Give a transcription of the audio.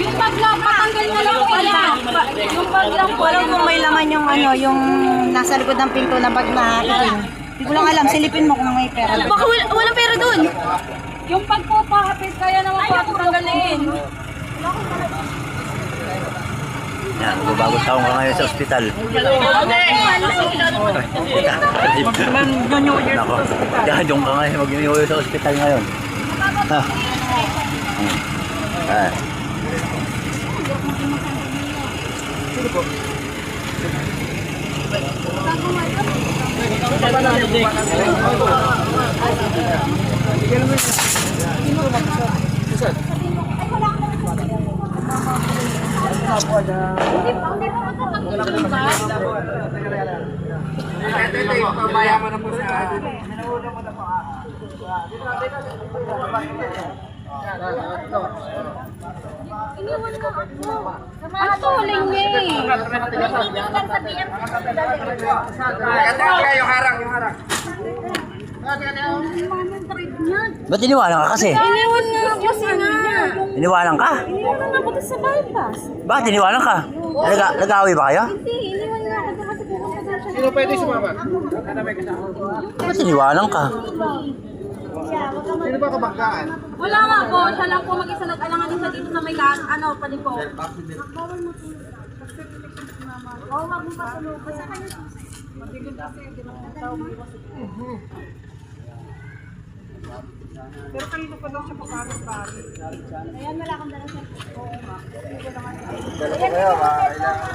Yung bag lang, patanggal na lang po. Yung bag lang po. Alam kung may laman yung ano, yung nasa likod ng pinto na bag na itim. Hindi ko lang alam, silipin mo kung may pera. Baka walang pera dun. Yung bag po pakapit, kaya naman po ako tanggalin. Yan, bagong taong ka ngayon sa ospital. Nako, doon ka ngayon, mag-New Year sa ospital ngayon. Ha? Ang tuling niya eh. Ba't iniwanan ka kasi? Iniwan nga ako sana. Iniwanan ka? Iniwan nga ako sa bypass. Bakit iniwanan ka? Nag-aaway ba kayo? Hindi, iniwan nga ako kasi pumunta sa siya. Sino pwede sumama? Ba't iniwanan ka? Sino ba kabanggaan? Wala nga po, siya lang po mag-isa nag-alangan isa dito sa may paliko. Oo, wag mo pasulong. Basta kayo susi. Matigil kasi, tinatawag mo. Pero kanina pa daw siya pagkaroon-pari. Ayan, wala kang dala siya. Oo nga. Dala ko kayo, kailangan.